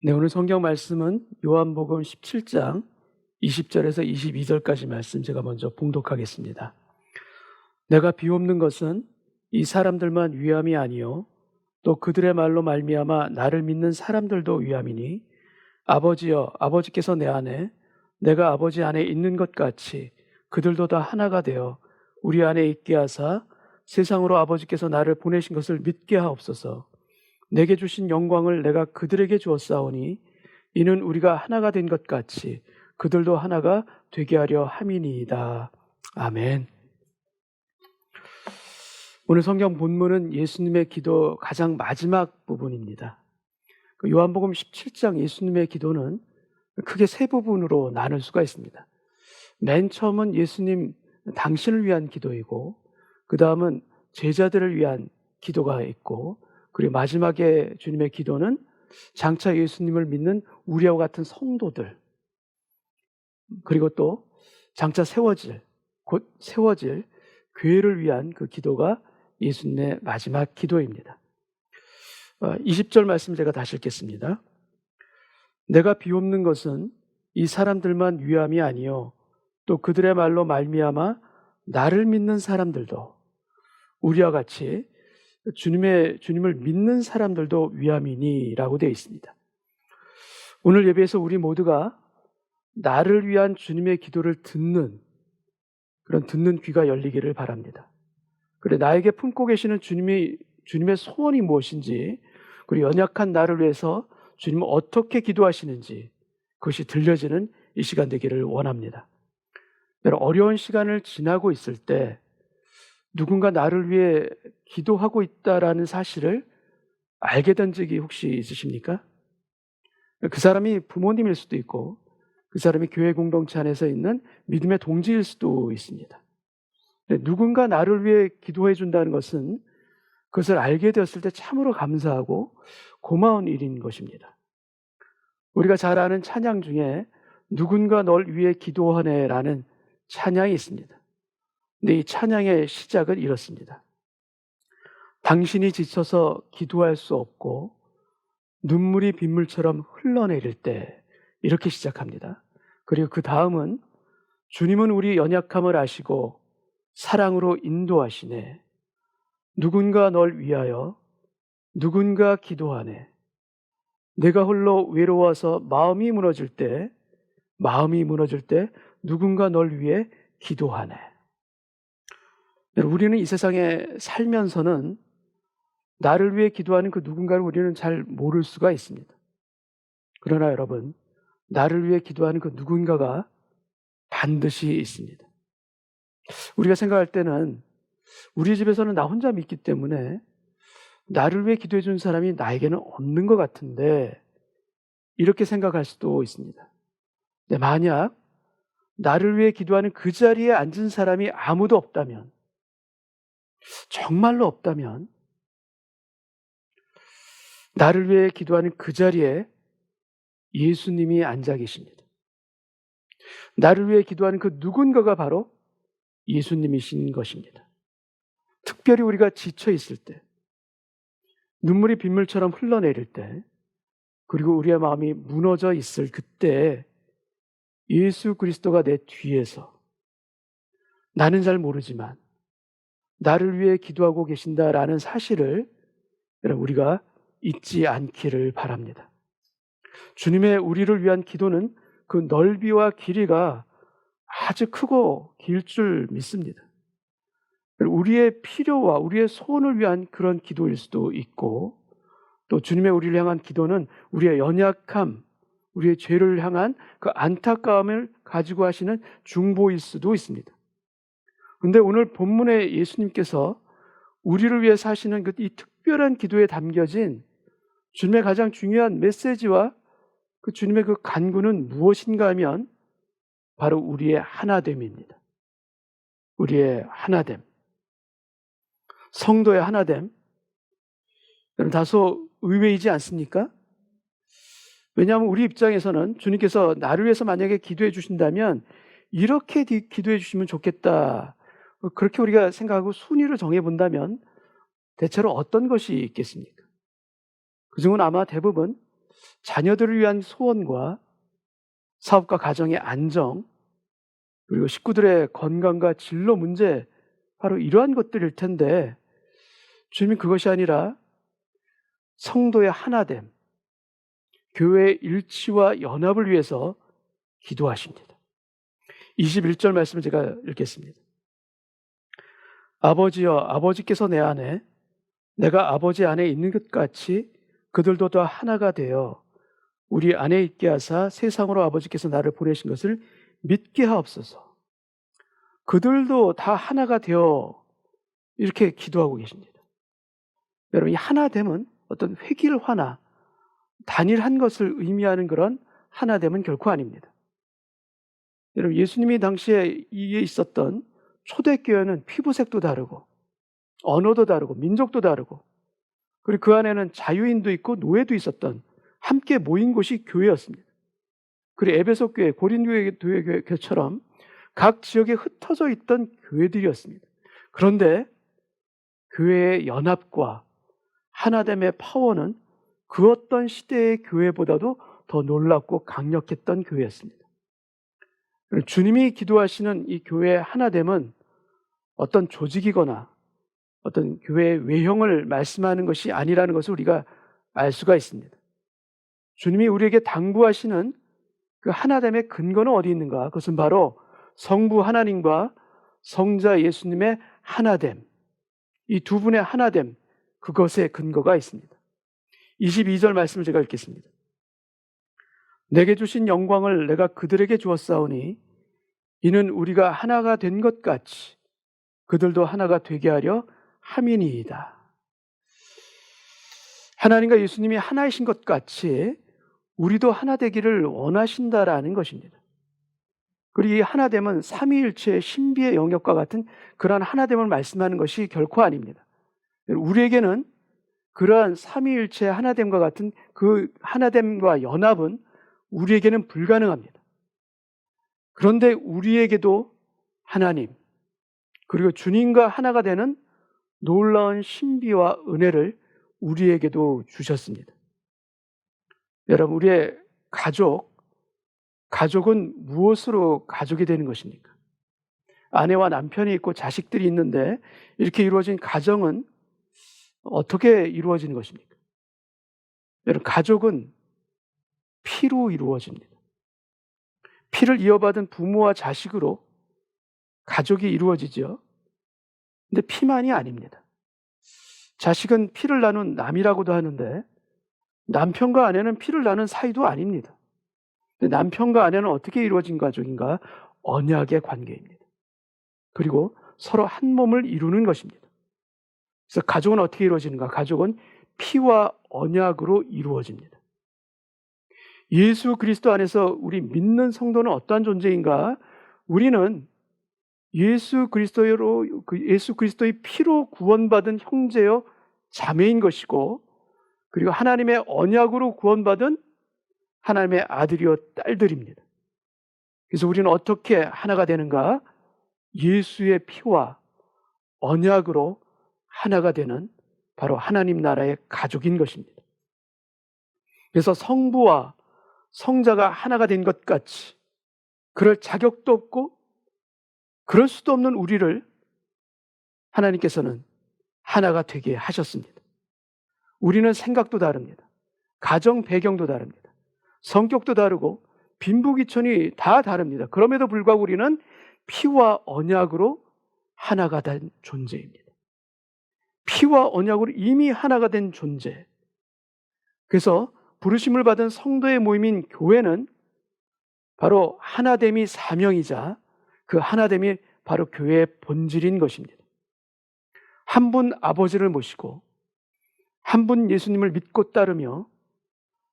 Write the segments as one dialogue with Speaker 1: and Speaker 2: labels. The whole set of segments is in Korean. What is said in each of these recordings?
Speaker 1: 네, 오늘 성경 말씀은 요한복음 17장 20절에서 22절까지 말씀 제가 먼저 봉독하겠습니다. 내가 비옵는 것은 이 사람들만 위함이 아니요 또 그들의 말로 말미암아 나를 믿는 사람들도 위함이니 아버지여 아버지께서 내 안에 내가 아버지 안에 있는 것 같이 그들도 다 하나가 되어 우리 안에 있게 하사 세상으로 아버지께서 나를 보내신 것을 믿게 하옵소서. 내게 주신 영광을 내가 그들에게 주었사오니 이는 우리가 하나가 된 것 같이 그들도 하나가 되게 하려 함이니이다. 아멘. 오늘 성경 본문은 예수님의 기도 가장 마지막 부분입니다. 요한복음 17장 예수님의 기도는 크게 세 부분으로 나눌 수가 있습니다. 맨 처음은 예수님 당신을 위한 기도이고, 그 다음은 제자들을 위한 기도가 있고, 그리고 마지막에 주님의 기도는 장차 예수님을 믿는 우리와 같은 성도들, 그리고 또 장차 곧 세워질 교회를 위한 그 기도가 예수님의 마지막 기도입니다. 20절 말씀 제가 다시 읽겠습니다. 내가 비옵는 것은 이 사람들만 위함이 아니요 또 그들의 말로 말미암아 나를 믿는 사람들도, 우리와 같이 주님을 믿는 사람들도 위함이니라고 되어 있습니다. 오늘 예배에서 우리 모두가 나를 위한 주님의 기도를 듣는 귀가 열리기를 바랍니다. 그래, 나에게 품고 계시는 주님의 소원이 무엇인지, 그리고 연약한 나를 위해서 주님은 어떻게 기도하시는지 그것이 들려지는 이 시간 되기를 원합니다. 어려운 시간을 지나고 있을 때 누군가 나를 위해 기도하고 있다라는 사실을 알게 된 적이 혹시 있으십니까? 그 사람이 부모님일 수도 있고, 그 사람이 교회 공동체 안에서 있는 믿음의 동지일 수도 있습니다. 누군가 나를 위해 기도해 준다는 것은 그것을 알게 되었을 때 참으로 감사하고 고마운 일인 것입니다. 우리가 잘 아는 찬양 중에 누군가 널 위해 기도하네라는 찬양이 있습니다. 근데 이 찬양의 시작은 이렇습니다. 당신이 지쳐서 기도할 수 없고 눈물이 빗물처럼 흘러내릴 때, 이렇게 시작합니다. 그리고 그 다음은 주님은 우리 연약함을 아시고 사랑으로 인도하시네. 누군가 널 위하여 누군가 기도하네. 내가 홀로 외로워서 마음이 무너질 때 누군가 널 위해 기도하네. 우리는 이 세상에 살면서는 나를 위해 기도하는 그 누군가를 우리는 잘 모를 수가 있습니다. 그러나 여러분, 나를 위해 기도하는 그 누군가가 반드시 있습니다. 우리가 생각할 때는 우리 집에서는 나 혼자 믿기 때문에 나를 위해 기도해 준 사람이 나에게는 없는 것 같은데, 이렇게 생각할 수도 있습니다. 근데 만약 나를 위해 기도하는 그 자리에 앉은 사람이 아무도 없다면, 정말로 없다면, 나를 위해 기도하는 그 자리에 예수님이 앉아 계십니다. 나를 위해 기도하는 그 누군가가 바로 예수님이신 것입니다. 특별히 우리가 지쳐 있을 때, 눈물이 빗물처럼 흘러내릴 때, 그리고 우리의 마음이 무너져 있을 그때 예수 그리스도가 내 뒤에서, 나는 잘 모르지만 나를 위해 기도하고 계신다라는 사실을 우리가 잊지 않기를 바랍니다. 주님의 우리를 위한 기도는 그 넓이와 길이가 아주 크고 길 줄 믿습니다. 우리의 필요와 우리의 소원을 위한 그런 기도일 수도 있고, 또 주님의 우리를 향한 기도는 우리의 연약함, 우리의 죄를 향한 그 안타까움을 가지고 하시는 중보일 수도 있습니다. 그런데 오늘 본문에 예수님께서 우리를 위해서 하시는 이 특별한 기도에 담겨진 주님의 가장 중요한 메시지와 그 주님의 그 간구는 무엇인가 하면 바로 우리의 하나됨입니다. 우리의 하나됨, 성도의 하나됨. 여러분, 다소 의외이지 않습니까? 왜냐하면 우리 입장에서는 주님께서 나를 위해서 만약에 기도해 주신다면 이렇게 기도해 주시면 좋겠다, 그렇게 우리가 생각하고 순위를 정해본다면 대체로 어떤 것이 있겠습니까? 그중은 아마 대부분 자녀들을 위한 소원과 사업과 가정의 안정, 그리고 식구들의 건강과 진로 문제, 바로 이러한 것들일 텐데 주님은 그것이 아니라 성도의 하나됨, 교회의 일치와 연합을 위해서 기도하십니다. 21절 말씀을 제가 읽겠습니다. 아버지여, 아버지께서 내 안에, 내가 아버지 안에 있는 것 같이 그들도 다 하나가 되어 우리 안에 있게 하사 세상으로 아버지께서 나를 보내신 것을 믿게 하옵소서. 그들도 다 하나가 되어 이렇게 기도하고 계십니다. 여러분, 이 하나됨은 어떤 획일화나 단일한 것을 의미하는 그런 하나됨은 결코 아닙니다. 여러분, 예수님이 당시에 이에 있었던 초대교회는 피부색도 다르고 언어도 다르고 민족도 다르고, 그리고 그 안에는 자유인도 있고 노예도 있었던 함께 모인 곳이 교회였습니다. 그리고 에베소 교회, 고린도 교회처럼 각 지역에 흩어져 있던 교회들이었습니다. 그런데 교회의 연합과 하나됨의 파워는 그 어떤 시대의 교회보다도 더 놀랍고 강력했던 교회였습니다. 주님이 기도하시는 이 교회의 하나됨은 어떤 조직이거나 어떤 교회의 외형을 말씀하는 것이 아니라는 것을 우리가 알 수가 있습니다. 주님이 우리에게 당부하시는 그 하나됨의 근거는 어디 있는가? 그것은 바로 성부 하나님과 성자 예수님의 하나됨, 이 두 분의 하나됨, 그것에 근거가 있습니다. 22절 말씀을 제가 읽겠습니다. 내게 주신 영광을 내가 그들에게 주었사오니 이는 우리가 하나가 된 것 같이 그들도 하나가 되게 하려 함이니이다. 하나님과 예수님이 하나이신 것 같이 우리도 하나 되기를 원하신다라는 것입니다. 그리고 이 하나됨은 삼위일체의 신비의 영역과 같은 그러한 하나됨을 말씀하는 것이 결코 아닙니다. 우리에게는 그러한 삼위일체의 하나됨과 같은 그 하나됨과 연합은 우리에게는 불가능합니다. 그런데 우리에게도 하나님, 그리고 주님과 하나가 되는 놀라운 신비와 은혜를 우리에게도 주셨습니다. 여러분, 우리의 가족은 무엇으로 가족이 되는 것입니까? 아내와 남편이 있고 자식들이 있는데 이렇게 이루어진 가정은 어떻게 이루어지는 것입니까? 여러분, 가족은 피로 이루어집니다. 피를 이어받은 부모와 자식으로 가족이 이루어지죠. 근데 피만이 아닙니다. 자식은 피를 나눈 남이라고도 하는데 남편과 아내는 피를 나눈 사이도 아닙니다. 근데 남편과 아내는 어떻게 이루어진 가족인가? 언약의 관계입니다. 그리고 서로 한 몸을 이루는 것입니다. 그래서 가족은 어떻게 이루어지는가? 가족은 피와 언약으로 이루어집니다. 예수 그리스도 안에서 우리 믿는 성도는 어떠한 존재인가? 우리는 예수 그리스도의 피로 구원받은 형제여 자매인 것이고, 그리고 하나님의 언약으로 구원받은 하나님의 아들이여 딸들입니다. 그래서 우리는 어떻게 하나가 되는가? 예수의 피와 언약으로 하나가 되는 바로 하나님 나라의 가족인 것입니다. 그래서 성부와 성자가 하나가 된 것 같이 그럴 자격도 없고 그럴 수도 없는 우리를 하나님께서는 하나가 되게 하셨습니다. 우리는 생각도 다릅니다. 가정 배경도 다릅니다. 성격도 다르고 빈부귀천이 다 다릅니다. 그럼에도 불구하고 우리는 피와 언약으로 하나가 된 존재입니다. 피와 언약으로 이미 하나가 된 존재. 그래서 부르심을 받은 성도의 모임인 교회는 바로 하나됨이 사명이자 그 하나됨이 바로 교회의 본질인 것입니다. 한 분 아버지를 모시고 한 분 예수님을 믿고 따르며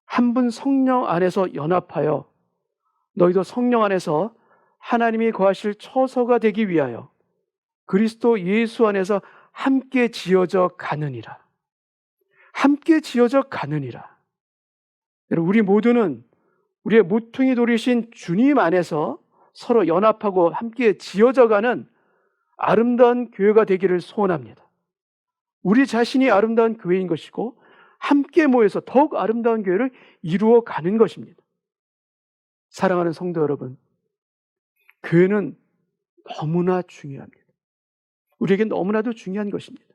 Speaker 1: 한 분 성령 안에서 연합하여 너희도 성령 안에서 하나님이 거하실 처소가 되기 위하여 그리스도 예수 안에서 함께 지어져 가느니라. 함께 지어져 가느니라. 여러분, 우리 모두는 우리의 모퉁이 돌이신 주님 안에서 서로 연합하고 함께 지어져가는 아름다운 교회가 되기를 소원합니다. 우리 자신이 아름다운 교회인 것이고 함께 모여서 더욱 아름다운 교회를 이루어 가는 것입니다. 사랑하는 성도 여러분, 교회는 너무나 중요합니다. 우리에게 너무나도 중요한 것입니다.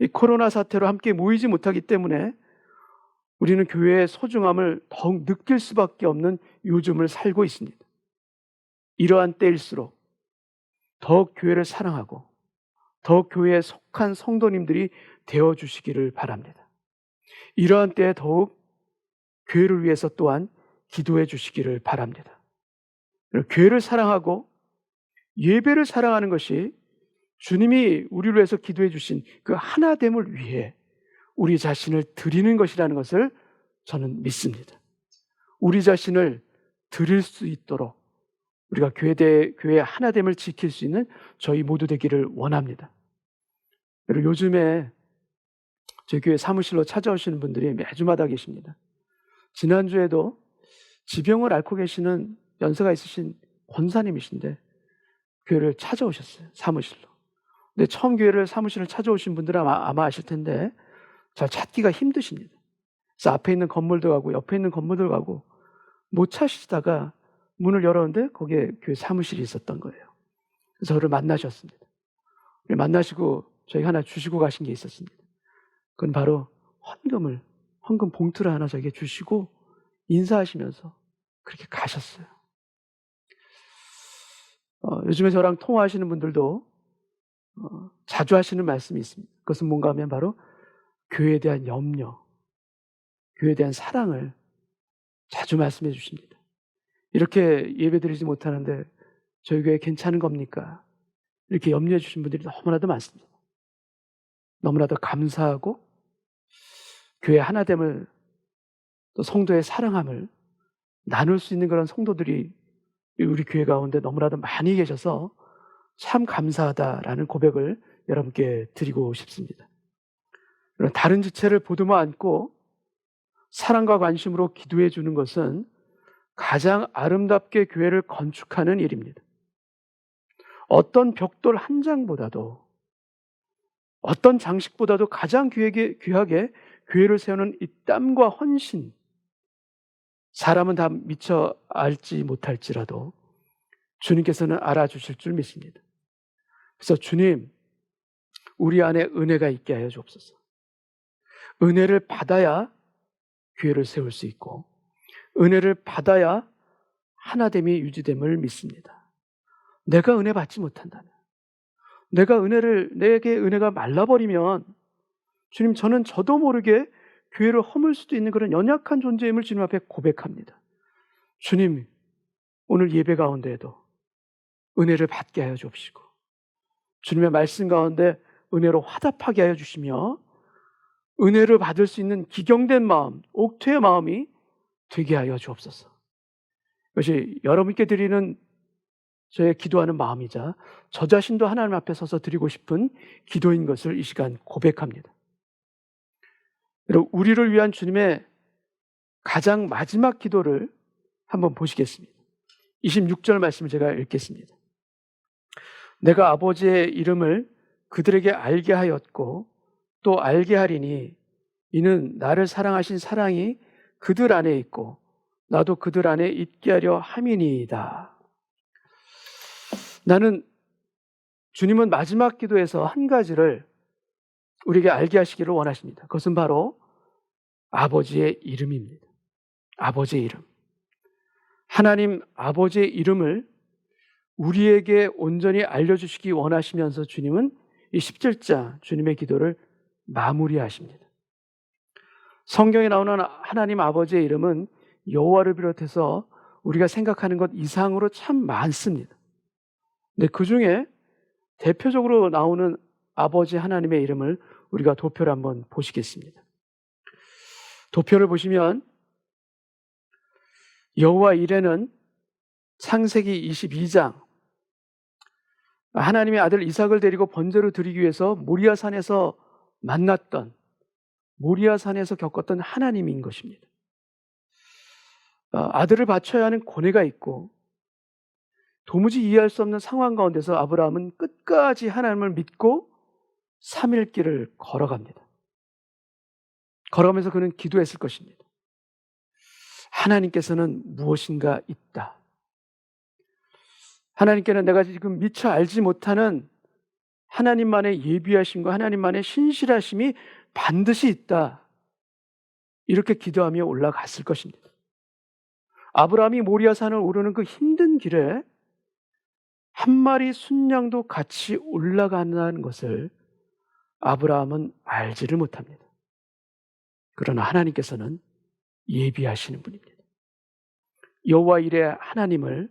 Speaker 1: 이 코로나 사태로 함께 모이지 못하기 때문에 우리는 교회의 소중함을 더욱 느낄 수밖에 없는 요즘을 살고 있습니다. 이러한 때일수록 더욱 교회를 사랑하고 더욱 교회에 속한 성도님들이 되어주시기를 바랍니다. 이러한 때에 더욱 교회를 위해서 또한 기도해 주시기를 바랍니다. 교회를 사랑하고 예배를 사랑하는 것이 주님이 우리를 위해서 기도해 주신 그 하나됨을 위해 우리 자신을 드리는 것이라는 것을 저는 믿습니다. 우리 자신을 드릴 수 있도록 우리가 교회의 하나됨을 지킬 수 있는 저희 모두 되기를 원합니다. 그리고 요즘에 저희 교회 사무실로 찾아오시는 분들이 매주마다 계십니다. 지난주에도 지병을 앓고 계시는 연세가 있으신 권사님이신데 교회를 찾아오셨어요. 사무실로. 근데 처음 사무실을 찾아오신 분들은 아마 아실 텐데 잘 찾기가 힘드십니다. 그래서 앞에 있는 건물도 가고 옆에 있는 건물도 가고 못 찾으시다가 문을 열었는데 거기에 교회 사무실이 있었던 거예요. 그래서 저를 만나셨습니다. 만나시고 저희 하나 주시고 가신 게 있었습니다. 그건 바로 헌금 봉투를 하나 저에게 주시고 인사하시면서 그렇게 가셨어요. 요즘에 저랑 통화하시는 분들도 자주 하시는 말씀이 있습니다. 그것은 뭔가 하면 바로 교회에 대한 염려, 교회에 대한 사랑을 자주 말씀해 주십니다. 이렇게 예배드리지 못하는데 저희 교회 괜찮은 겁니까? 이렇게 염려해 주신 분들이 너무나도 많습니다. 너무나도 감사하고 교회 하나됨을 또 성도의 사랑함을 나눌 수 있는 그런 성도들이 우리 교회 가운데 너무나도 많이 계셔서 참 감사하다라는 고백을 여러분께 드리고 싶습니다. 다른 지체를 보듬어 안고 사랑과 관심으로 기도해 주는 것은 가장 아름답게 교회를 건축하는 일입니다. 어떤 벽돌 한 장보다도 어떤 장식보다도 가장 귀하게 교회를 세우는 이 땀과 헌신, 사람은 다 미처 알지 못할지라도 주님께서는 알아주실 줄 믿습니다. 그래서 주님, 우리 안에 은혜가 있게 하여 주옵소서. 은혜를 받아야 교회를 세울 수 있고 은혜를 받아야 하나됨이 유지됨을 믿습니다. 내가 은혜 받지 못한다면, 내게 은혜가 말라버리면 주님, 저도 모르게 교회를 허물 수도 있는 그런 연약한 존재임을 주님 앞에 고백합니다. 주님, 오늘 예배 가운데에도 은혜를 받게 하여 주옵시고 주님의 말씀 가운데 은혜로 화답하게 하여 주시며 은혜를 받을 수 있는 기경된 마음, 옥퇴의 마음이 되게 하여 주옵소서. 이것이 여러분께 드리는 저의 기도하는 마음이자 저 자신도 하나님 앞에 서서 드리고 싶은 기도인 것을 이 시간 고백합니다. 여러분, 우리를 위한 주님의 가장 마지막 기도를 한번 보시겠습니다. 26절 말씀을 제가 읽겠습니다. 내가 아버지의 이름을 그들에게 알게 하였고 또 알게 하리니 이는 나를 사랑하신 사랑이 그들 안에 있고 나도 그들 안에 있게 하려 함이니이다. 주님은 마지막 기도에서 한 가지를 우리에게 알게 하시기를 원하십니다. 그것은 바로 아버지의 이름입니다. 아버지의 이름. 하나님 아버지의 이름을 우리에게 온전히 알려주시기 원하시면서 주님은 이 17자 주님의 기도를 마무리하십니다. 성경에 나오는 하나님 아버지의 이름은 여호와를 비롯해서 우리가 생각하는 것 이상으로 참 많습니다. 근데 그 중에 대표적으로 나오는 아버지 하나님의 이름을 우리가 도표를 한번 보시겠습니다. 도표를 보시면 여호와 이레는 창세기 22장 하나님의 아들 이삭을 데리고 번제로 드리기 위해서 모리아산에서 겪었던 하나님인 것입니다. 아들을 바쳐야 하는 고뇌가 있고 도무지 이해할 수 없는 상황 가운데서 아브라함은 끝까지 하나님을 믿고 3일 길을 걸어갑니다. 걸어가면서 그는 기도했을 것입니다. 하나님께서는 무엇인가 있다. 하나님께는 내가 지금 미처 알지 못하는 하나님만의 예비하심과 하나님만의 신실하심이 반드시 있다. 이렇게 기도하며 올라갔을 것입니다. 아브라함이 모리아산을 오르는 그 힘든 길에 한 마리 순양도 같이 올라간다는 것을 아브라함은 알지를 못합니다. 그러나 하나님께서는 예비하시는 분입니다. 여호와 이레 하나님을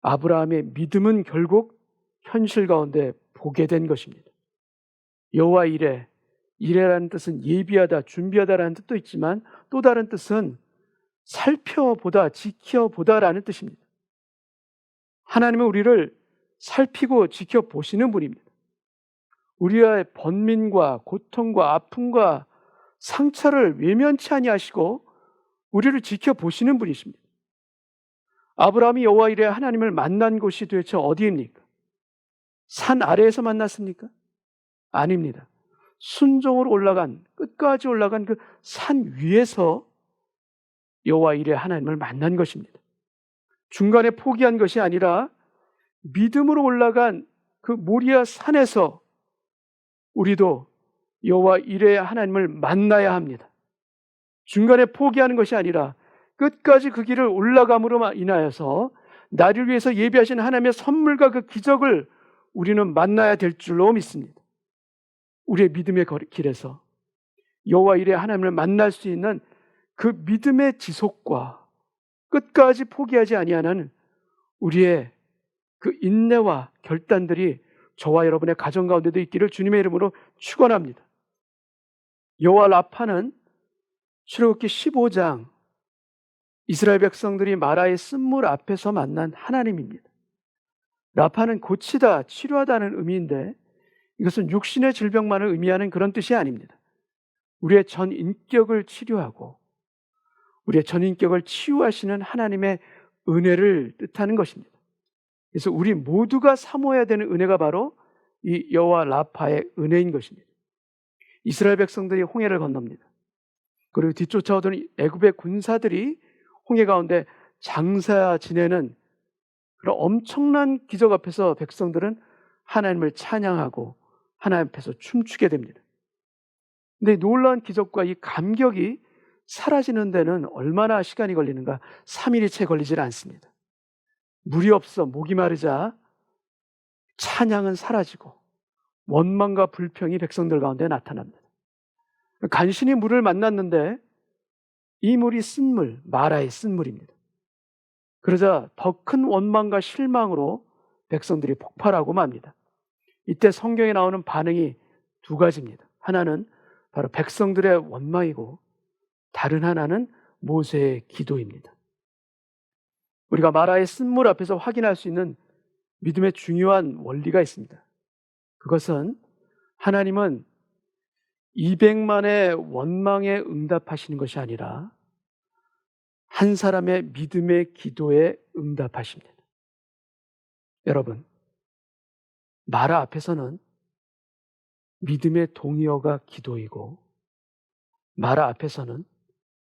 Speaker 1: 아브라함의 믿음은 결국 현실 가운데 보게 된 것입니다. 여호와 이레, 이레라는 뜻은 예비하다, 준비하다라는 뜻도 있지만 또 다른 뜻은 살펴보다, 지켜보다라는 뜻입니다. 하나님은 우리를 살피고 지켜보시는 분입니다. 우리의 번민과 고통과 아픔과 상처를 외면치 아니하시고 우리를 지켜보시는 분이십니다. 아브라함이 여호와 이레 하나님을 만난 곳이 도대체 어디입니까? 산 아래에서 만났습니까? 아닙니다. 순종으로 올라간, 끝까지 올라간 그 산 위에서 여호와 이레 하나님을 만난 것입니다. 중간에 포기한 것이 아니라 믿음으로 올라간 그 모리아 산에서 우리도 여호와 이레 하나님을 만나야 합니다. 중간에 포기하는 것이 아니라 끝까지 그 길을 올라감으로 인하여서 나를 위해서 예비하신 하나님의 선물과 그 기적을 우리는 만나야 될 줄로 믿습니다. 우리의 믿음의 길에서 여호와 이레 하나님을 만날 수 있는 그 믿음의 지속과 끝까지 포기하지 아니하는 우리의 그 인내와 결단들이 저와 여러분의 가정 가운데도 있기를 주님의 이름으로 축원합니다. 여호와 라파는 출애굽기 15장 이스라엘 백성들이 마라의 쓴물 앞에서 만난 하나님입니다. 라파는 고치다, 치료하다는 의미인데 이것은 육신의 질병만을 의미하는 그런 뜻이 아닙니다. 우리의 전 인격을 치료하고 우리의 전 인격을 치유하시는 하나님의 은혜를 뜻하는 것입니다. 그래서 우리 모두가 사모해야 되는 은혜가 바로 이 여호와 라파의 은혜인 것입니다. 이스라엘 백성들이 홍해를 건넙니다. 그리고 뒤쫓아오던 애굽의 군사들이 홍해 가운데 장사 지내는 그런 엄청난 기적 앞에서 백성들은 하나님을 찬양하고 하나님 앞에서 춤추게 됩니다. 근데 놀라운 기적과 이 감격이 사라지는 데는 얼마나 시간이 걸리는가? 3일이 채 걸리질 않습니다. 물이 없어 목이 마르자 찬양은 사라지고 원망과 불평이 백성들 가운데 나타납니다. 간신히 물을 만났는데 이 물이 쓴물, 마라의 쓴물입니다. 그러자 더 큰 원망과 실망으로 백성들이 폭발하고 맙니다. 이때 성경에 나오는 반응이 두 가지입니다. 하나는 바로 백성들의 원망이고 다른 하나는 모세의 기도입니다. 우리가 마라의 쓴물 앞에서 확인할 수 있는 믿음의 중요한 원리가 있습니다. 그것은 하나님은 200만의 원망에 응답하시는 것이 아니라 한 사람의 믿음의 기도에 응답하십니다. 여러분, 마라 앞에서는 믿음의 동의어가 기도이고 마라 앞에서는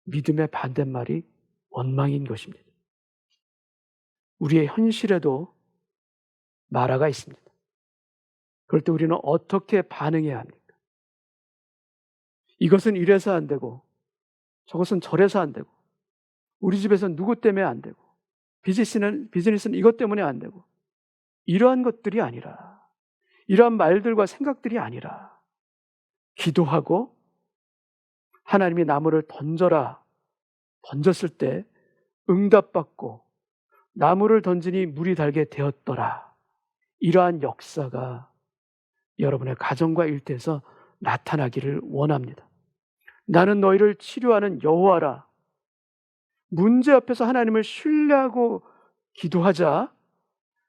Speaker 1: 믿음의 반대말이 원망인 것입니다. 우리의 현실에도 마라가 있습니다. 그럴 때 우리는 어떻게 반응해야 합니까? 이것은 이래서 안 되고 저것은 저래서 안 되고 우리 집에서는 누구 때문에 안 되고 비즈니스는 이것 때문에 안 되고 이러한 것들이 아니라 이러한 말들과 생각들이 아니라 기도하고 하나님이 나무를 던져라 던졌을 때 응답받고 나무를 던지니 물이 달게 되었더라. 이러한 역사가 여러분의 가정과 일터에서 나타나기를 원합니다. 나는 너희를 치료하는 여호와라. 문제 앞에서 하나님을 신뢰하고 기도하자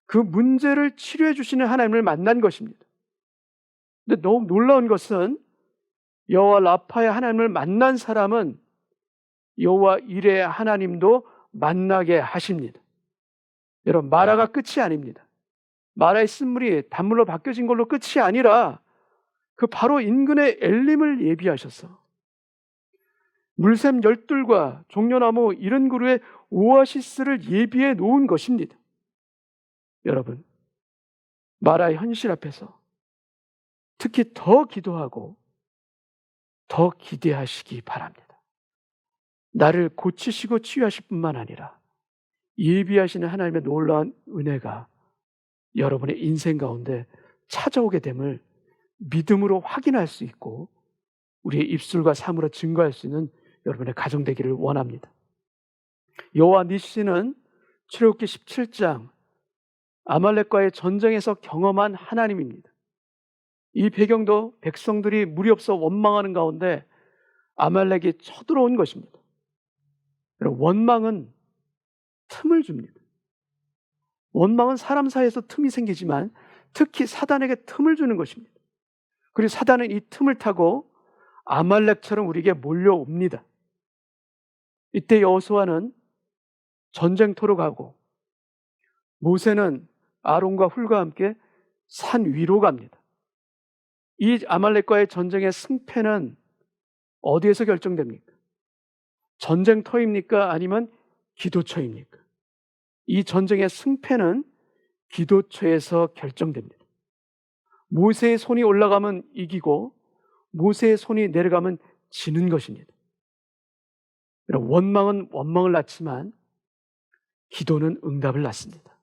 Speaker 1: 그 문제를 치료해 주시는 하나님을 만난 것입니다. 근데 너무 놀라운 것은 여호와 라파의 하나님을 만난 사람은 여호와 이레의 하나님도 만나게 하십니다. 여러분, 마라가 끝이 아닙니다. 마라의 쓴물이 단물로 바뀌어진 걸로 끝이 아니라 그 바로 인근의 엘림을 예비하셔서 물샘 열둘과 종려나무 이른 그루의 오아시스를 예비해 놓은 것입니다. 여러분, 마라의 현실 앞에서 특히 더 기도하고 더 기대하시기 바랍니다. 나를 고치시고 치유하실 뿐만 아니라 예비하시는 하나님의 놀라운 은혜가 여러분의 인생 가운데 찾아오게 됨을 믿음으로 확인할 수 있고 우리의 입술과 삶으로 증거할 수 있는 여러분의 가정 되기를 원합니다. 여호와 니시는 출애굽기 17장 아말렉과의 전쟁에서 경험한 하나님입니다. 이 배경도 백성들이 물이 없어 원망하는 가운데 아말렉이 쳐들어온 것입니다. 원망은 틈을 줍니다. 원망은 사람 사이에서 틈이 생기지만 특히 사단에게 틈을 주는 것입니다. 그리고 사단은 이 틈을 타고 아말렉처럼 우리에게 몰려옵니다. 이때 여호수아는 전쟁터로 가고 모세는 아론과 훌과 함께 산 위로 갑니다. 이 아말렉과의 전쟁의 승패는 어디에서 결정됩니까? 전쟁터입니까? 아니면 기도처입니까? 이 전쟁의 승패는 기도처에서 결정됩니다. 모세의 손이 올라가면 이기고 모세의 손이 내려가면 지는 것입니다. 원망은 원망을 낳지만 기도는 응답을 낳습니다.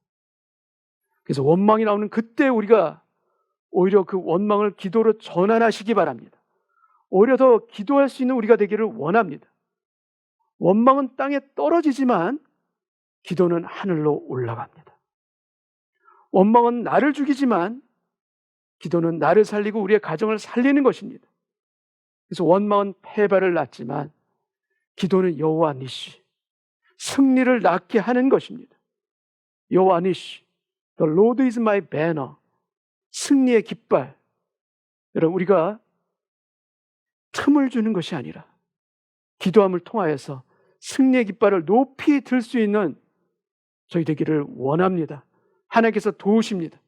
Speaker 1: 그래서 원망이 나오는 그때 우리가 오히려 그 원망을 기도로 전환하시기 바랍니다. 오히려 더 기도할 수 있는 우리가 되기를 원합니다. 원망은 땅에 떨어지지만 기도는 하늘로 올라갑니다. 원망은 나를 죽이지만 기도는 나를 살리고 우리의 가정을 살리는 것입니다. 그래서 원망은 패배를 낳지만 기도는 여호와 니시, 승리를 낳게 하는 것입니다. 여호와 니시, The Lord is my banner, 승리의 깃발. 여러분, 우리가 틈을 주는 것이 아니라 기도함을 통하여서 승리의 깃발을 높이 들 수 있는 저희 되기를 원합니다. 하나님께서 도우십니다.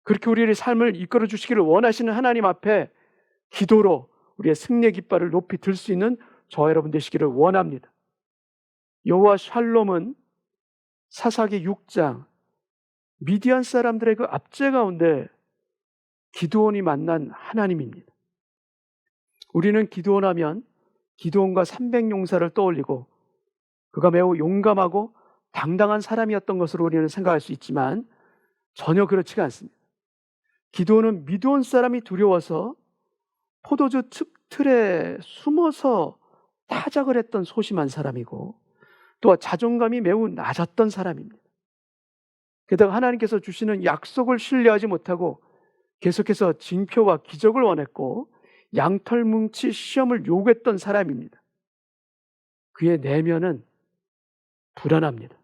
Speaker 1: 그렇게 우리의 삶을 이끌어 주시기를 원하시는 하나님 앞에 기도로 우리의 승리의 깃발을 높이 들 수 있는 저와 여러분 되시기를 원합니다. 여호와 샬롬은 사사기 6장 미디안 사람들의 그 압제 가운데 기드온이 만난 하나님입니다. 우리는 기드온 하면 기드온과 300용사를 떠올리고 그가 매우 용감하고 당당한 사람이었던 것으로 우리는 생각할 수 있지만 전혀 그렇지가 않습니다. 기드온은 미드온 사람이 두려워서 포도주 틀에 숨어서 타작을 했던 소심한 사람이고 또 자존감이 매우 낮았던 사람입니다. 게다가 하나님께서 주시는 약속을 신뢰하지 못하고 계속해서 징표와 기적을 원했고 양털뭉치 시험을 요구했던 사람입니다. 그의 내면은 불안합니다.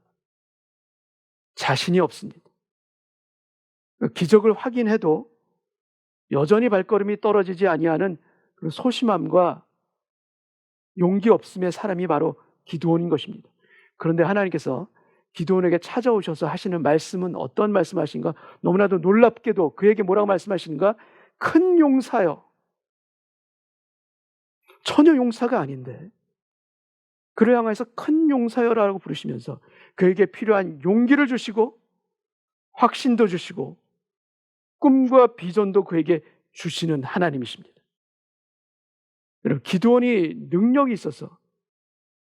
Speaker 1: 자신이 없습니다. 기적을 확인해도 여전히 발걸음이 떨어지지 아니하는 그 소심함과 용기 없음의 사람이 바로 기드온인 것입니다. 그런데 하나님께서 기드온에게 찾아오셔서 하시는 말씀은 어떤 말씀하신가? 너무나도 놀랍게도 그에게 뭐라고 말씀하시는가? 큰 용사여. 처녀 용사가 아닌데 그를 향해서 큰 용사여라고 부르시면서 그에게 필요한 용기를 주시고 확신도 주시고 꿈과 비전도 그에게 주시는 하나님이십니다. 여러분, 기드온이 능력이 있어서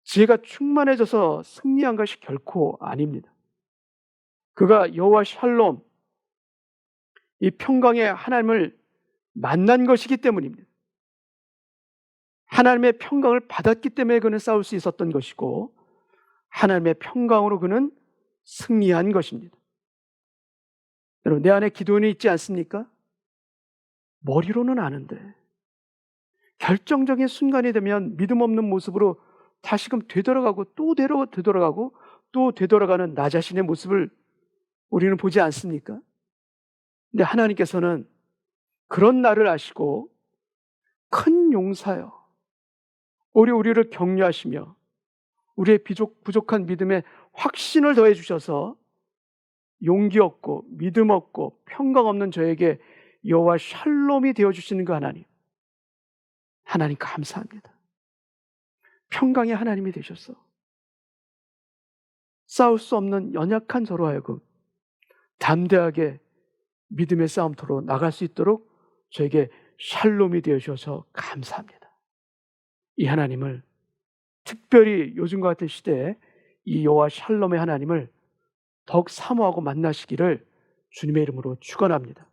Speaker 1: 지혜가 충만해져서 승리한 것이 결코 아닙니다. 그가 여호와 샬롬, 이 평강의 하나님을 만난 것이기 때문입니다. 하나님의 평강을 받았기 때문에 그는 싸울 수 있었던 것이고 하나님의 평강으로 그는 승리한 것입니다. 여러분, 내 안에 기도원이 있지 않습니까? 머리로는 아는데 결정적인 순간이 되면 믿음 없는 모습으로 다시금 되돌아가고 또 되돌아가고 또 되돌아가는 나 자신의 모습을 우리는 보지 않습니까? 근데 하나님께서는 그런 나를 아시고 큰 용사여 오히려 우리를 격려하시며 우리의 부족한 믿음에 확신을 더해 주셔서 용기 없고 믿음 없고 평강 없는 저에게 여호와 샬롬이 되어주시는 그 하나님 감사합니다. 평강의 하나님이 되셔서 싸울 수 없는 연약한 저로 하여금 담대하게 믿음의 싸움터로 나갈 수 있도록 저에게 샬롬이 되어 주셔서 감사합니다. 이 하나님을 특별히 요즘과 같은 시대에 이 여호와 샬롬의 하나님을 더욱 사모하고 만나시기를 주님의 이름으로 축원합니다.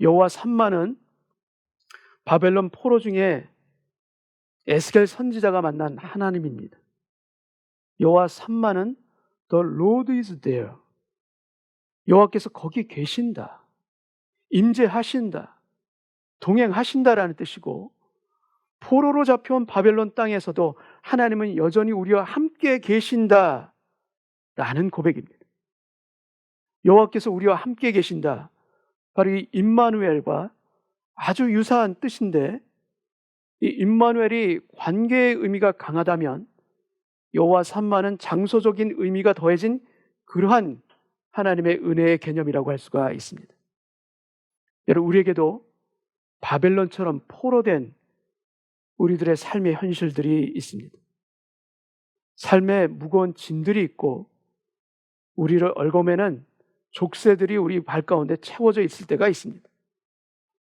Speaker 1: 여호와 삼마는 바벨론 포로 중에 에스겔 선지자가 만난 하나님입니다. 여호와 삼마는 The Lord is there. 여호와께서 거기 계신다, 임재하신다, 동행하신다라는 뜻이고, 포로로 잡혀온 바벨론 땅에서도 하나님은 여전히 우리와 함께 계신다라는 고백입니다. 여호와께서 우리와 함께 계신다, 바로 이 임마누엘과 아주 유사한 뜻인데, 이 임마누엘이 관계의 의미가 강하다면 여호와 삼마는 장소적인 의미가 더해진 그러한 하나님의 은혜의 개념이라고 할 수가 있습니다. 여러분, 우리에게도 바벨론처럼 포로된 우리들의 삶의 현실들이 있습니다. 삶에 무거운 짐들이 있고 우리를 얽어매는 족쇄들이 우리 발 가운데 채워져 있을 때가 있습니다.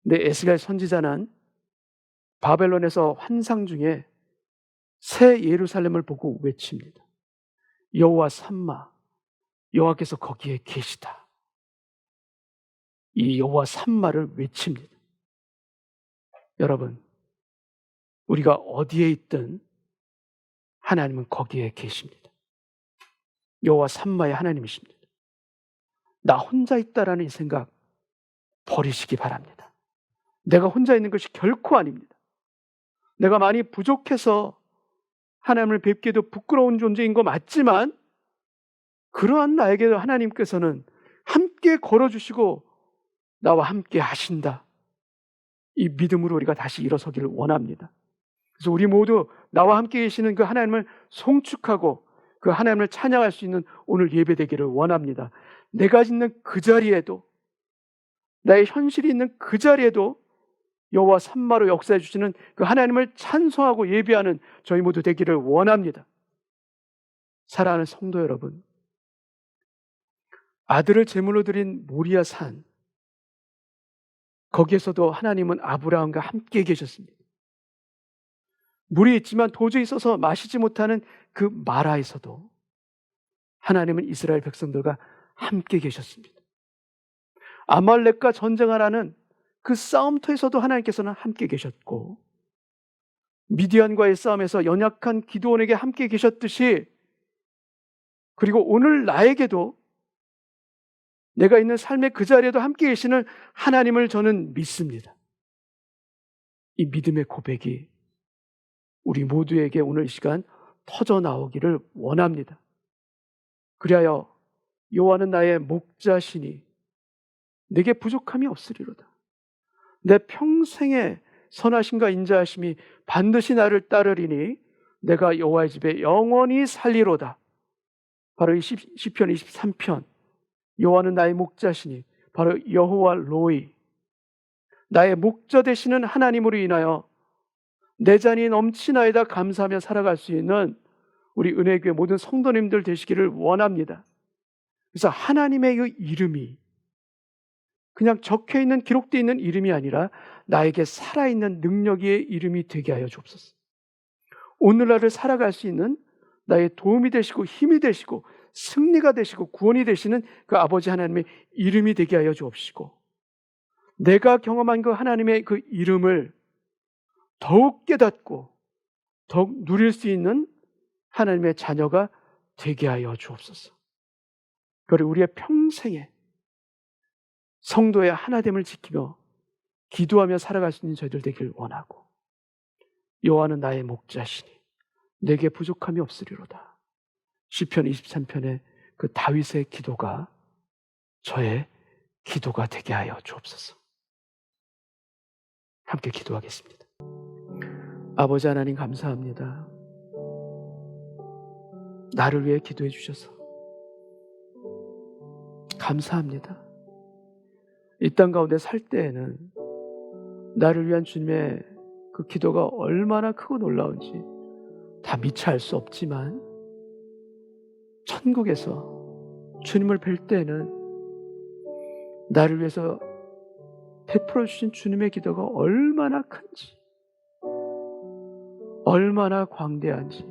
Speaker 1: 근데 에스겔 선지자는 바벨론에서 환상 중에 새 예루살렘을 보고 외칩니다. 여호와 삼마, 여호와께서 거기에 계시다. 이 여호와 삼마를 외칩니다. 여러분, 우리가 어디에 있든 하나님은 거기에 계십니다. 여호와 삼마의 하나님이십니다. 나 혼자 있다라는 이 생각 버리시기 바랍니다. 내가 혼자 있는 것이 결코 아닙니다. 내가 많이 부족해서 하나님을 뵙기에도 부끄러운 존재인 거 맞지만, 그러한 나에게도 하나님께서는 함께 걸어주시고 나와 함께 하신다, 이 믿음으로 우리가 다시 일어서기를 원합니다. 그래서 우리 모두 나와 함께 계시는 그 하나님을 송축하고 그 하나님을 찬양할 수 있는 오늘 예배 되기를 원합니다. 내가 있는 그 자리에도, 나의 현실이 있는 그 자리에도 여호와 삼마로 역사해 주시는 그 하나님을 찬송하고 예배하는 저희 모두 되기를 원합니다. 사랑하는 성도 여러분, 아들을 제물로 드린 모리아 산, 거기에서도 하나님은 아브라함과 함께 계셨습니다. 물이 있지만 도저히 있어서 마시지 못하는 그 마라에서도 하나님은 이스라엘 백성들과 함께 계셨습니다. 아말렉과 전쟁하라는 그 싸움터에서도 하나님께서는 함께 계셨고, 미디안과의 싸움에서 연약한 기드온에게 함께 계셨듯이, 그리고 오늘 나에게도 내가 있는 삶의 그 자리에도 함께 계시는 하나님을 저는 믿습니다. 이 믿음의 고백이 우리 모두에게 오늘 이 시간 터져 나오기를 원합니다. 그리하여 여호와는 나의 목자시니 내게 부족함이 없으리로다. 내 평생의 선하심과 인자하심이 반드시 나를 따르리니 내가 여호와의 집에 영원히 살리로다. 바로 이 시편 23편, 여호와는 나의 목자시니 바로 여호와 로이, 나의 목자 되시는 하나님으로 인하여 내 잔이 넘치나이다 감사하며 살아갈 수 있는 우리 은혜교회 모든 성도님들 되시기를 원합니다. 그래서 하나님의 그 이름이 그냥 적혀있는, 기록되어 있는 이름이 아니라 나에게 살아있는 능력의 이름이 되게 하여 주옵소서. 오늘날을 살아갈 수 있는 나의 도움이 되시고 힘이 되시고 승리가 되시고 구원이 되시는 그 아버지 하나님의 이름이 되게 하여 주옵시고, 내가 경험한 그 하나님의 그 이름을 더욱 깨닫고 더욱 누릴 수 있는 하나님의 자녀가 되게 하여 주옵소서. 그리고 우리의 평생에 성도의 하나됨을 지키며 기도하며 살아갈 수 있는 저희들 되길 원하고, 여호와는 나의 목자시니 내게 부족함이 없으리로다. 시편 23편의 그 다윗의 기도가 저의 기도가 되게 하여 주옵소서. 함께 기도하겠습니다. 아버지 하나님, 감사합니다. 나를 위해 기도해 주셔서 감사합니다. 이 땅 가운데 살 때에는 나를 위한 주님의 그 기도가 얼마나 크고 놀라운지 다 미처 알 수 없지만 천국에서 주님을 뵐 때는 나를 위해서 베풀어 주신 주님의 기도가 얼마나 큰지, 얼마나 광대한지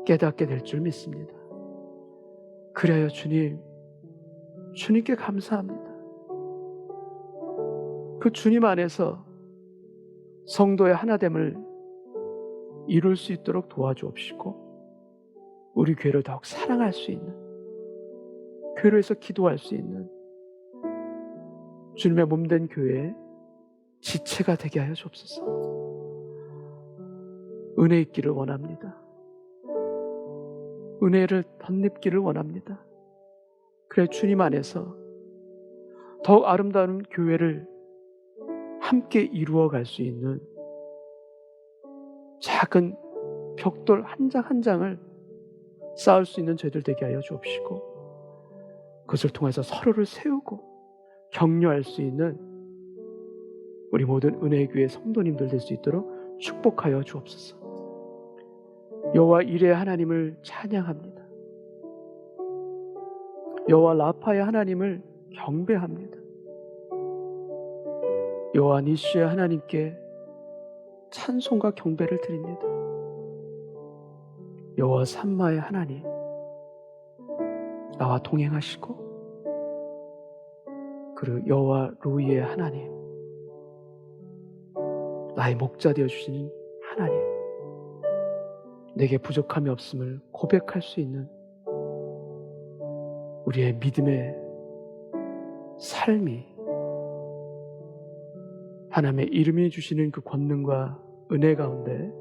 Speaker 1: 깨닫게 될 줄 믿습니다. 그래요, 주님께 감사합니다. 그 주님 안에서 성도의 하나됨을 이룰 수 있도록 도와주옵시고, 우리 교회를 더욱 사랑할 수 있는, 교회를 위해서 기도할 수 있는 주님의 몸된 교회의 지체가 되게 하여 주옵소서. 은혜 있기를 원합니다. 은혜를 덧입기를 원합니다. 그래 주님 안에서 더욱 아름다운 교회를 함께 이루어갈 수 있는 작은 벽돌 한 장 한 장을 쌓을 수 있는 저희들 되게 하여 주옵시고, 그것을 통해서 서로를 세우고 격려할 수 있는 우리 모든 은혜교회 성도님들 될 수 있도록 축복하여 주옵소서. 여호와 이레의 하나님을 찬양합니다. 여호와 라파의 하나님을 경배합니다. 여호와 니시의 하나님께 찬송과 경배를 드립니다. 여호와 삼마의 하나님, 나와 동행하시고, 그리고 여호와 루이의 하나님, 나의 목자 되어주시는 하나님, 내게 부족함이 없음을 고백할 수 있는 우리의 믿음의 삶이 하나님의 이름이 주시는 그 권능과 은혜 가운데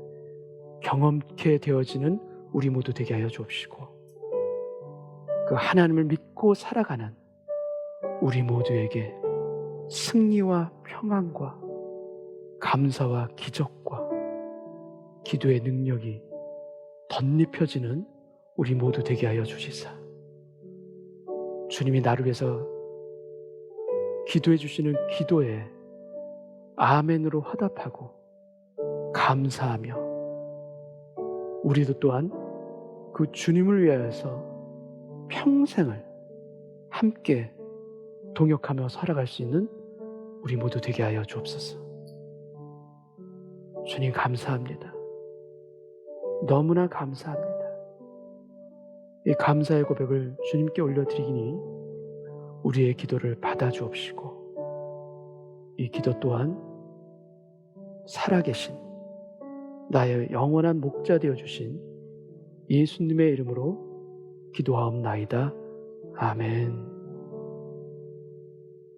Speaker 1: 경험케 되어지는 우리 모두 되게 하여 주옵시고, 그 하나님을 믿고 살아가는 우리 모두에게 승리와 평안과 감사와 기적과 기도의 능력이 덧입혀지는 우리 모두 되게 하여 주시사, 주님이 나를 위해서 기도해 주시는 기도에 아멘으로 화답하고 감사하며, 우리도 또한 그 주님을 위하여서 평생을 함께 동역하며 살아갈 수 있는 우리 모두 되게 하여 주옵소서. 주님 감사합니다. 너무나 감사합니다. 이 감사의 고백을 주님께 올려드리니 우리의 기도를 받아주옵시고, 이 기도 또한 살아계신 나의 영원한 목자 되어주신 예수님의 이름으로 기도하옵나이다. 아멘.